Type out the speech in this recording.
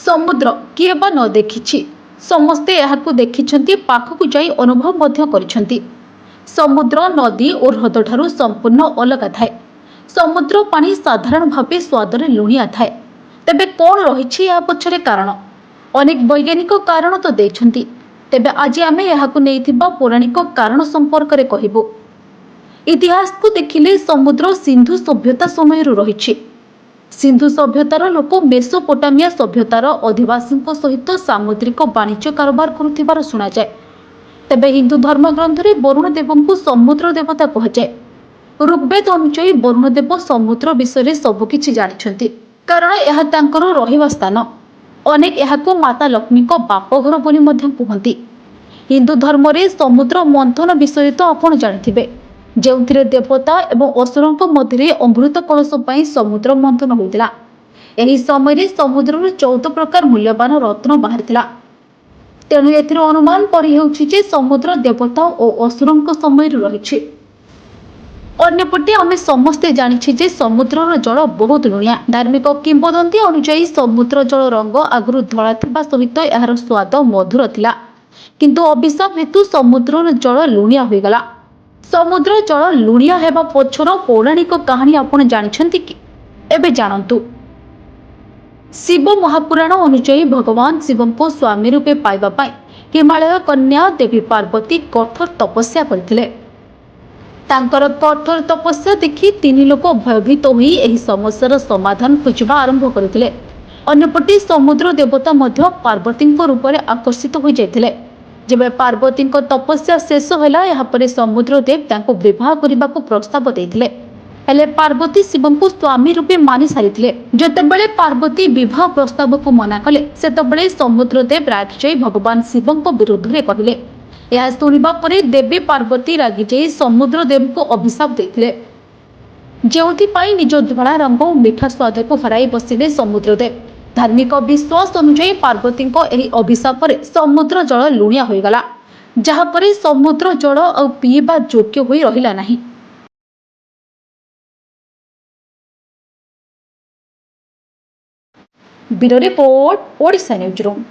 ସମୁଦ୍ର କିଏ ବା ନ ଦେଖିଛି। ସମସ୍ତେ ଏହାକୁ ଦେଖିଛନ୍ତି, ପାଖକୁ ଯାଇ ଅନୁଭବ ମଧ୍ୟ କରିଛନ୍ତି। ସମୁଦ୍ର ନଦୀ ଓ ହ୍ରଦଠାରୁ ସମ୍ପୂର୍ଣ୍ଣ ଅଲଗା ଥାଏ। ସମୁଦ୍ର ପାଣି ସାଧାରଣ ଭାବେ ସ୍ୱାଦରେ ଲୁଣିଆ ଥାଏ। ତେବେ କ'ଣ ରହିଛି ଏହା ପଛରେ କାରଣ? ଅନେକ ବୈଜ୍ଞାନିକ କାରଣ ତ ଦେଇଛନ୍ତି। ତେବେ ଆଜି ଆମେ ଏହାକୁ ନେଇଥିବା ପୌରାଣିକ କାରଣ ସମ୍ପର୍କରେ କହିବୁ। ଇତିହାସକୁ ଦେଖିଲେ ସମୁଦ୍ର ସିନ୍ଧୁ ସଭ୍ୟତା ସମୟରୁ ରହିଛି। ସିନ୍ଧୁ ସଭ୍ୟତାର ଲୋକ ମେସୋପୋଟାମିଆ ସଭ୍ୟତାର ଅଧିବାସୀଙ୍କ ସହିତ ସାମୁଦ୍ରିକ ବାଣିଜ୍ୟ କାରବାର କରୁଥିବାର ଶୁଣାଯାଏ। ତେବେ ହିନ୍ଦୁ ଧର୍ମଗ୍ରନ୍ଥରେ ବରୁଣ ଦେବଙ୍କୁ ସମୁଦ୍ର ଦେବତା କୁହାଯାଏ। ଋଗ୍ବେଦ ଅନୁଯାୟୀ ବରୁଣ ଦେବ ସମୁଦ୍ର ବିଷୟରେ ସବୁକିଛି ଜାଣିଛନ୍ତି, କାରଣ ଏହା ତାଙ୍କର ରହିବା ସ୍ଥାନ। ଅନେକ ଏହାକୁ ମାତା ଲକ୍ଷ୍ମୀଙ୍କ ବାପଘର ବୋଲି ମଧ୍ୟ କୁହନ୍ତି। ହିନ୍ଦୁ ଧର୍ମରେ ସମୁଦ୍ର ମନ୍ଥନ ବିଷୟ ତ ଆପଣ ଜାଣିଥିବେ, ଯେଉଁଥିରେ ଦେବତା ଏବଂ ଅସୁରଙ୍କ ମଧ୍ୟରେ ଅମୃତ କଳସ ପାଇଁ ସମୁଦ୍ର ମନ୍ଥନ ହୋଇଥିଲା। ଏହି ସମୟରେ ସମୁଦ୍ରରୁ 14 ପ୍ରକାର ମୂଲ୍ୟବାନ ରତ୍ନ ବାହାରିଥିଲା। ତେଣୁ ଏଥିରୁ ଅନୁମାନ କରିହେଉଛି ଯେ ସମୁଦ୍ର ଦେବତା ଓ ଅସୁରଙ୍କ ସମୟରୁ ରହିଛି। ଅନ୍ୟପଟେ ଆମେ ସମସ୍ତେ ଜାଣିଛେ ଯେ ସମୁଦ୍ରର ଜଳ ବହୁତ ଲୁଣିଆ। ଧାର୍ମିକ କିମ୍ବଦନ୍ତୀ ଅନୁଯାୟୀ ସମୁଦ୍ର ଜଳ ରଙ୍ଗ ଆଗରୁ ଧଳା ଥିବା ସହିତ ଏହାର ସ୍ୱାଦ ମଧୁର ଥିଲା, କିନ୍ତୁ ଅଭିଶାପ ହେତୁ ସମୁଦ୍ରର ଜଳ ଲୁଣିଆ ହୋଇଗଲା। ସମୁଦ୍ର ଜଳ ଲୁଣିଆ ହେବା ପଛର ପୌରାଣିକ କାହାଣୀ ଆପଣ ଜାଣିଛନ୍ତି କି? ଏବେ ଜାଣନ୍ତୁ। ଶିବ ମହାପୁରାଣ ଅନୁଯାୟୀ ଭଗବାନ ଶିବଙ୍କୁ ସ୍ୱାମୀ ରୂପେ ପାଇବା ପାଇଁ ହିମାଳୟ କନ୍ୟା ଦେବୀ ପାର୍ବତୀ କଠୋର ତପସ୍ୟା କରିଥିଲେ। ତାଙ୍କର କଠୋର ତପସ୍ୟା ଦେଖି 3 ଲୋକ ଭୟଭୀତ ହୋଇ ଏହି ସମସ୍ୟାର ସମାଧାନ ଖୋଜିବା ଆରମ୍ଭ କରିଥିଲେ। ଅନ୍ୟପଟେ ସମୁଦ୍ର ଦେବତା ମଧ୍ୟ ପାର୍ବତୀଙ୍କ ରୂପରେ ଆକର୍ଷିତ ହୋଇଯାଇଥିଲେ। ଯେବେ ପାର୍ବତୀଙ୍କ ତପସ୍ୟା ଶେଷ ହେଲା, ଏହାପରେ ସମୁଦ୍ର ଦେବ ତାଙ୍କୁ ବିବାହ କରିବାକୁ ପ୍ରସ୍ତାବ ଦେଇଥିଲେ। ହେଲେ ପାର୍ବତୀ ଶିବଙ୍କୁ ସ୍ୱାମୀ ରୂପେ ମାନି ସାରିଥିଲେ। ଯେତେବେଳେ ପାର୍ବତୀ ବିବାହ ପ୍ରସ୍ତାବକୁ ମନା କଲେ, ସେତେବେଳେ ସମୁଦ୍ର ଦେବ ରାଗିଯାଇ ଭଗବାନ ଶିବଙ୍କ ବିରୁଦ୍ଧରେ କହିଲେ। ଏହା ଶୁଣିବା ପରେ ଦେବୀ ପାର୍ବତୀ ରାଗିଯାଇ ସମୁଦ୍ର ଦେବଙ୍କୁ ଅଭିଶାପ ଦେଇଥିଲେ, ଯେଉଁଥିପାଇଁ ନିଜ ଧଳା ରଙ୍ଗ ଓ ମିଠା ସ୍ୱାଦକୁ ହରାଇ ବସିଲେ ସମୁଦ୍ର ଦେବ। ଧାର୍ମିକ ବିଶ୍ୱାସ ଅନୁଯାୟୀ ପାର୍ବତୀଙ୍କ ଏହି ଅଭିଶାପରେ ସମୁଦ୍ର ଜଳ ଲୁଣିଆ ହୋଇଗଲା, ଯାହାପରେ ସମୁଦ୍ର ଜଳ ଆଉ ପିଇବା ଯୋଗ୍ୟ ହୋଇ ରହିଲା ନାହିଁ। Bureau report, Odisha news room.